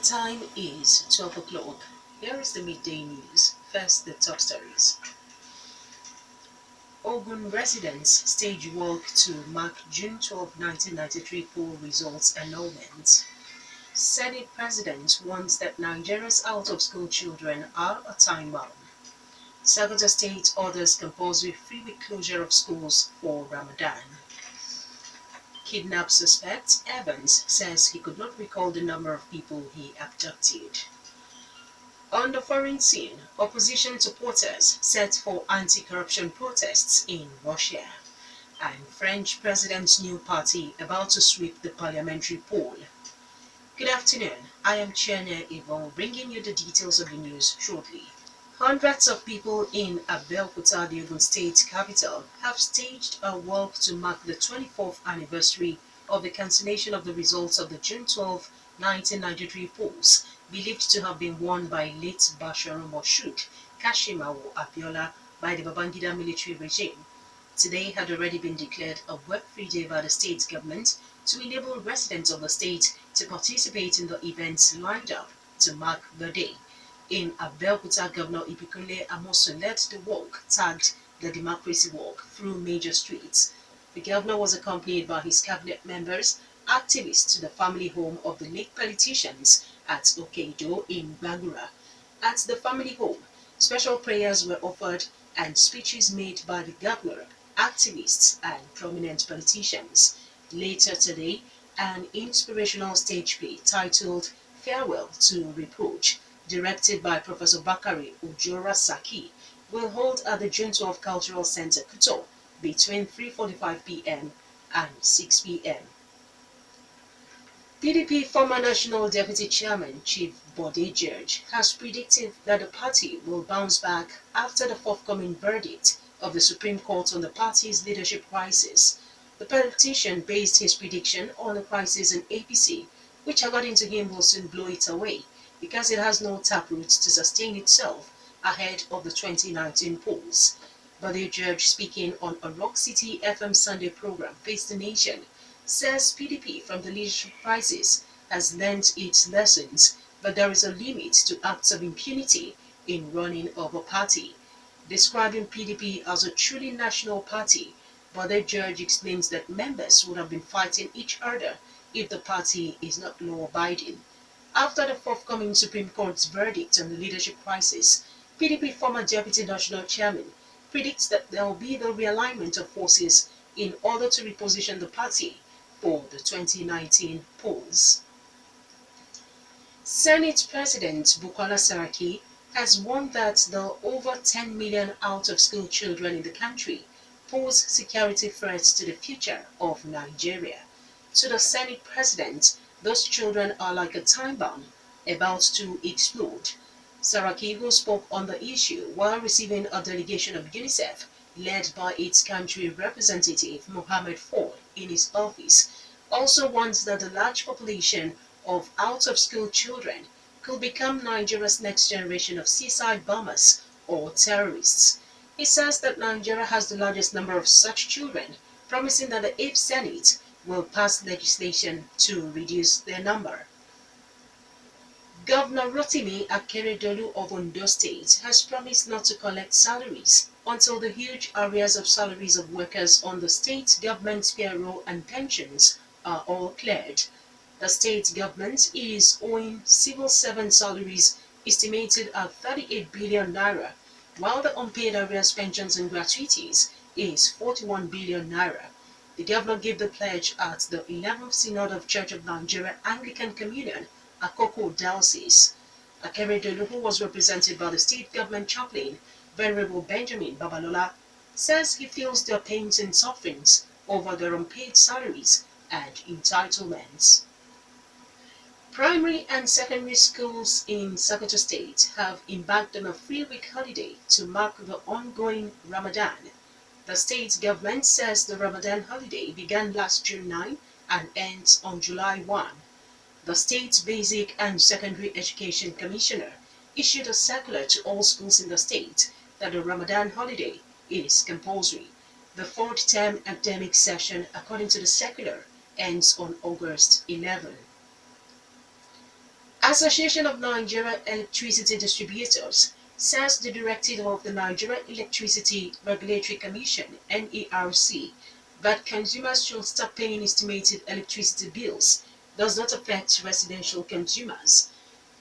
Time is 12 o'clock. Here is the midday news. First, the top stories. Ogun residents stage walk to mark June 12, 1993 poll results annulment. Senate President warns that Nigeria's out-of-school children are a time bomb. Secretary State orders compulsory 3-week closure of schools for Ramadan. Kidnap suspect Evans says he could not recall the number of people he abducted. On the foreign scene, opposition supporters set for anti-corruption protests in Russia. And French president's new party about to sweep the parliamentary poll. Good afternoon, I am Chienye bringing you the details of the news shortly. Hundreds of people in Abeokuta, the Ogun State capital, have staged a walk to mark the 24th anniversary of the cancellation of the results of the June 12, 1993 polls, believed to have been won by late Basharu Moshood Kashimawo Abiola by the Babangida military regime. Today had already been declared a work-free day by the state government to enable residents of the state to participate in the events lined up to mark the day. In Abeokuta, Governor Ibikunle Amosun led the walk, tagged the Democracy Walk, through major streets. The governor was accompanied by his cabinet members, activists to the family home of the late politicians at Okeido in Bangura. At the family home, special prayers were offered and speeches made by the governor, activists and prominent politicians. Later today, an inspirational stage play titled Farewell to Reproach, directed by Professor Bakari Ujora Saki, will hold at the June 12 Cultural Center, Kuto, between 3:45 p.m. and 6 p.m. PDP former National Deputy Chairman Chief Bode George has predicted that the party will bounce back after the forthcoming verdict of the Supreme Court on the party's leadership crisis. The politician based his prediction on the crisis in APC, which according to him will soon blow it away, because it has no taproot to sustain itself ahead of the 2019 polls. Bode George, speaking on a Rock City FM Sunday program, Face the Nation, says PDP from the leadership crisis has learned its lessons, but there is a limit to acts of impunity in running of a party. Describing PDP as a truly national party, Bode George explains that members would have been fighting each other if the party is not law-abiding. After the forthcoming Supreme Court's verdict on the leadership crisis, PDP former Deputy National Chairman predicts that there will be the realignment of forces in order to reposition the party for the 2019 polls. Senate President Bukola Saraki has warned that the over 10 million out-of-school children in the country pose security threats to the future of Nigeria. To the Senate President, those children are like a time bomb about to explode. Saraki, who spoke on the issue while receiving a delegation of UNICEF led by its country representative Mohammed Fall in his office, also warns that the large population of out-of-school children could become Nigeria's next generation of seaside bombers or terrorists. He says that Nigeria has the largest number of such children, promising that the 8th Senate will pass legislation to reduce their number. Governor Rotimi Akeredolu of Ondo State has promised not to collect salaries until the huge arrears of salaries of workers on the state government payroll and pensions are all cleared. The state government is owing civil servant salaries estimated at 38 billion naira, while the unpaid arrears pensions and gratuities is 41 billion naira. The governor gave the pledge at the 11th Synod of Church of Nigeria Anglican Communion, Akoko Diocese. Akeredolu, who was represented by the state government chaplain, Venerable Benjamin Babalola, says he feels their pains and sufferings over their unpaid salaries and entitlements. Primary and secondary schools in Sokoto State have embarked on a 3-week holiday to mark the ongoing Ramadan. The state government says the Ramadan holiday began last June 9 and ends on July 1. The state's Basic and Secondary Education Commissioner issued a circular to all schools in the state that the Ramadan holiday is compulsory. The 4th term academic session, according to the circular, ends on August 11. Association of Nigeria Electricity Distributors says the directive of the Nigeria Electricity Regulatory Commission (NERC) that consumers should stop paying estimated electricity bills does not affect residential consumers.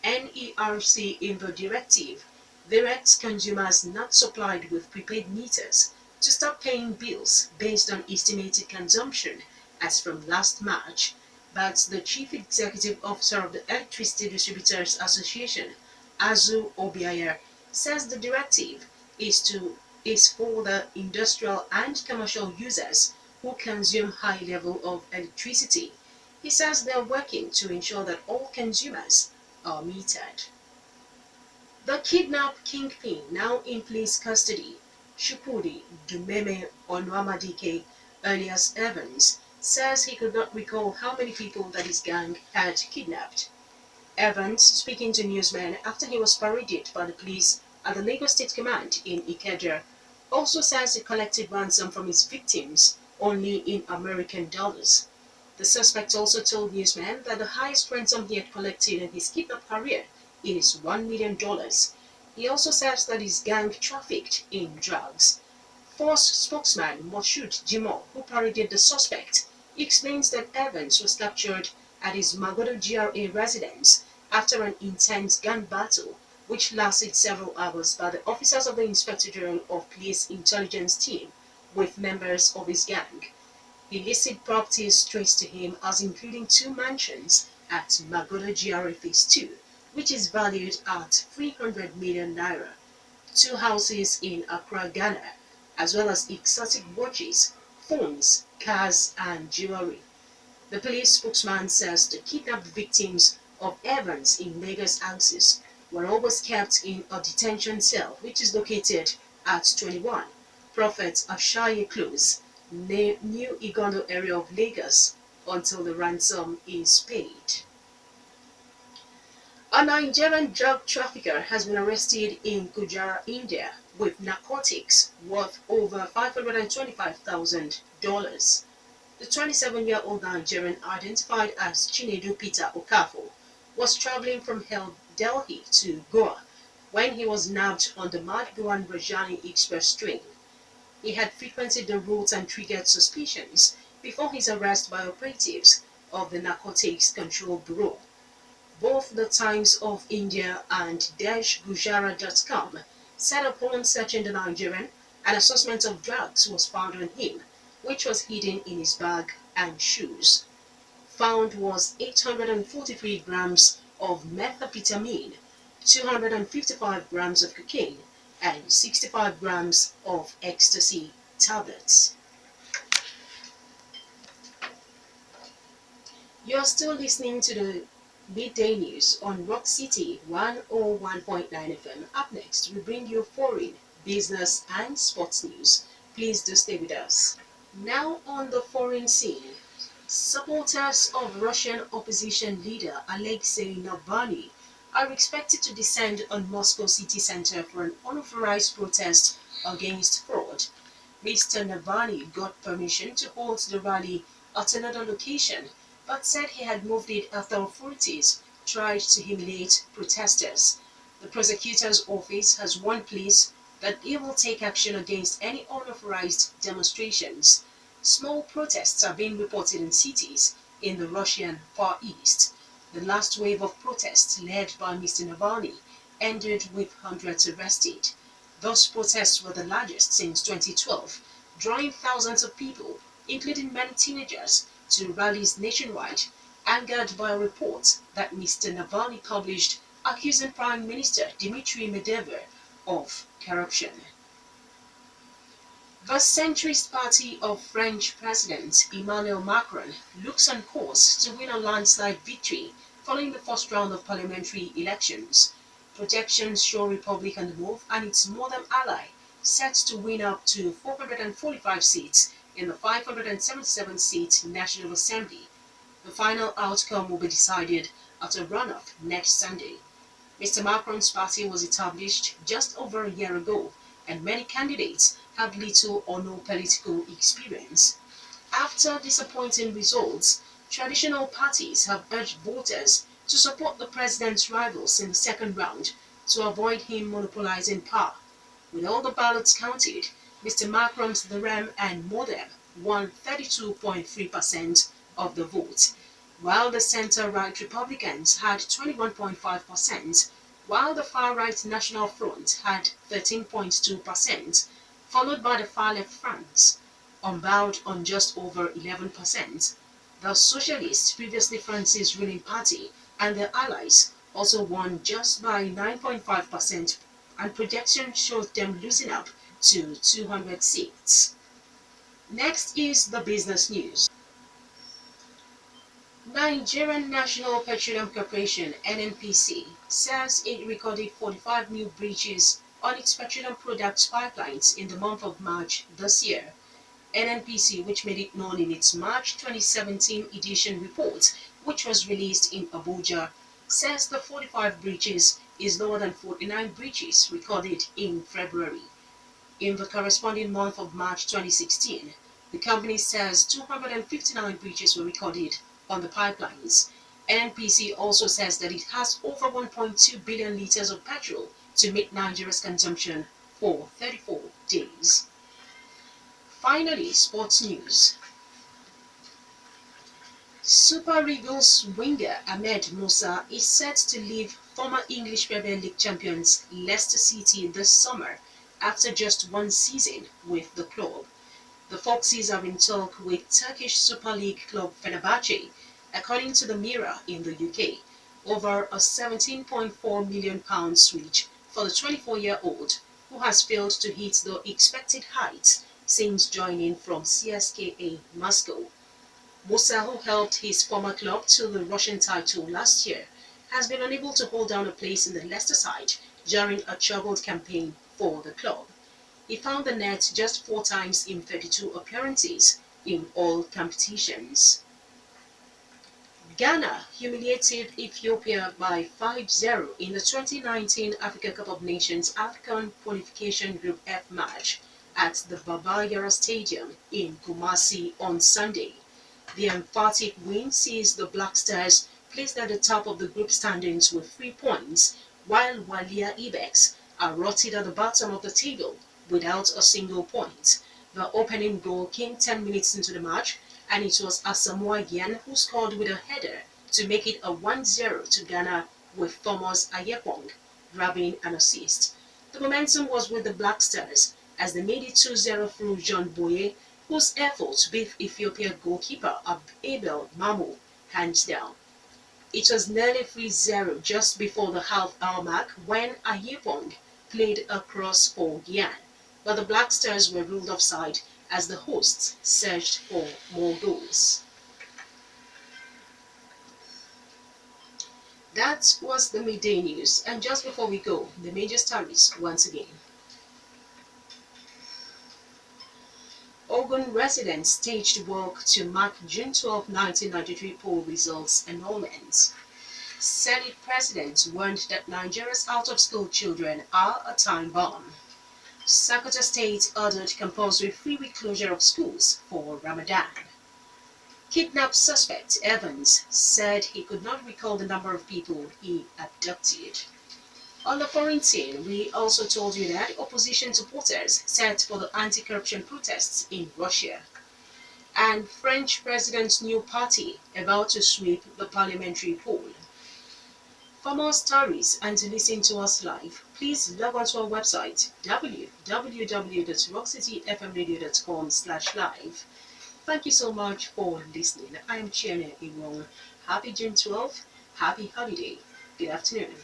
NERC in the directive directs consumers not supplied with prepaid meters to stop paying bills based on estimated consumption as from last March. But the Chief Executive Officer of the Electricity Distributors Association, Azu Obiaya, says the directive is for the industrial and commercial users who consume high level of electricity. He says they are working to ensure that all consumers are metered. The kidnapped kingpin now in police custody, Shukudi Dumeme Onwamadike, alias Evans, says he could not recall how many people that his gang had kidnapped. Evans, speaking to newsmen after he was paraded by the police at the Lagos State Command in Ikeja, also says he collected ransom from his victims only in American dollars. The suspect also told newsmen that the highest ransom he had collected in his kidnap career is $1 million. He also says that his gang trafficked in drugs. Force spokesman Moshood Jimo, who paraded the suspect, explains that Evans was captured at his Magodo GRA residence after an intense gun battle which lasted several hours by the officers of the Inspector General of Police Intelligence Team with members of his gang. He listed properties traced to him as including 2 mansions at Magodo GRA Phase 2, which is valued at 300 million naira, 2 houses in Accra, Ghana, as well as exotic watches, phones, cars, and jewelry. The police spokesman says the kidnapped victims of Evans in Lagos houses were always kept in a detention cell which is located at 21 Prophet Ashaye Close, New Igondo area of Lagos, until the ransom is paid. A Nigerian drug trafficker has been arrested in Gujarat, India, with narcotics worth over $525,000. The 27-year-old Nigerian, identified as Chinedu Peter Okafor, was traveling from Delhi to Goa when he was nabbed on the Madhguan Rajani Express train. He had frequented the route and triggered suspicions before his arrest by operatives of the Narcotics Control Bureau. Both the Times of India and Gujarat.com said upon searching the Nigerian, an assortment of drugs was found on him, which was hidden in his bag and shoes. Found was 843 grams of methamphetamine, 255 grams of cocaine, and 65 grams of ecstasy tablets. You're still listening to the Midday News on Rock City 101.9 FM. Up next, we bring you foreign, business, and sports news. Please do stay with us. Now on the foreign scene, supporters of Russian opposition leader Alexei Navalny are expected to descend on Moscow city center for an unauthorized protest against fraud. Mr. Navalny got permission to hold the rally at another location, but said he had moved it after authorities tried to humiliate protesters. The prosecutor's office has warned police that it will take action against any unauthorized demonstrations. Small protests are being reported in cities in the Russian Far East. The last wave of protests led by Mr. Navalny ended with hundreds arrested. Those protests were the largest since 2012, drawing thousands of people, including many teenagers, to rallies nationwide, angered by a report that Mr. Navalny published accusing Prime Minister Dmitry Medvedev of corruption. The centrist party of French President Emmanuel Macron looks on course to win a landslide victory following the first round of parliamentary elections. Projections show Republic on the move and its modern ally set to win up to 445 seats in the 577-seat National Assembly. The final outcome will be decided at a runoff next Sunday. Mr. Macron's party was established just over a year ago, and many candidates have little or no political experience. After disappointing results, traditional parties have urged voters to support the president's rivals in the second round to avoid him monopolizing power. With all the ballots counted, Mr. Macron's Rem and Modem won 32.3% of the vote, while the center-right Republicans had 21.5%, while the far-right National Front had 13.2%, followed by the far-left France, unbowed on just over 11%. The Socialists, previously France's ruling party, and their allies also won just by 9.5%, and projections showed them losing up to 200 seats. Next is the business news. Nigerian National Petroleum Corporation (NNPC) says it recorded 45 new breaches on its petroleum products pipelines in the month of March this year. NNPC, which made it known in its March 2017 edition report, which was released in Abuja, says the 45 breaches is lower than 49 breaches recorded in February. In the corresponding month of March 2016, the company says 259 breaches were recorded on the pipelines. NNPC also says that it has over 1.2 billion liters of petrol to meet Nigeria's consumption for 34 days. Finally, sports news. Super Eagles winger Ahmed Musa is set to leave former English Premier League champions Leicester City this summer after just one season with the club. The Foxes are in talk with Turkish Super League club Fenerbahce, according to the Mirror in the UK, over a £17.4 million switch for the 24-year-old, who has failed to hit the expected heights since joining from CSKA Moscow. Musa, who helped his former club to the Russian title last year, has been unable to hold down a place in the Leicester side during a troubled campaign for the club. He found the net just 4 times in 32 appearances in all competitions. Ghana humiliated Ethiopia by 5-0 in the 2019 Africa Cup of Nations AFCON Qualification Group F match at the Baba Yara Stadium in Kumasi on Sunday. The emphatic win sees the Black Stars placed at the top of the group standings with 3 points, while Walia Ibex are rotted at the bottom of the table without a single point. The opening goal came 10 minutes into the match, and it was Asamoah Gyan who scored with a header to make it a 1-0 to Ghana, with Thomas Ayepong grabbing an assist. The momentum was with the Black Stars as they made it 2-0 through John Boye, whose efforts beat Ethiopia goalkeeper Abel Mamo hands down. It was nearly 3-0 just before the half-hour mark when Ayepong played a cross for Gyan, but the Black Stars were ruled offside as the hosts searched for more goals. That was the midday news, and just before we go, the major stories once again. Ogun residents staged work to mark June 12, 1993 poll results annulment. Senate President warned that Nigeria's out-of-school children are a time bomb. Sokoto State ordered compulsory 3-week closure of schools for Ramadan. Kidnapped suspect Evans said he could not recall the number of people he abducted. On the foreign scene, we also told you that opposition supporters set for the anti-corruption protests in Russia. And French president's new party about to sweep the parliamentary poll. For more stories and to listen to us live, please log on to our website www.rockcityfmradio.com/live. Thank you so much for listening. I am Chienye Egwuonwu. Happy June 12th. Happy holiday. Good afternoon.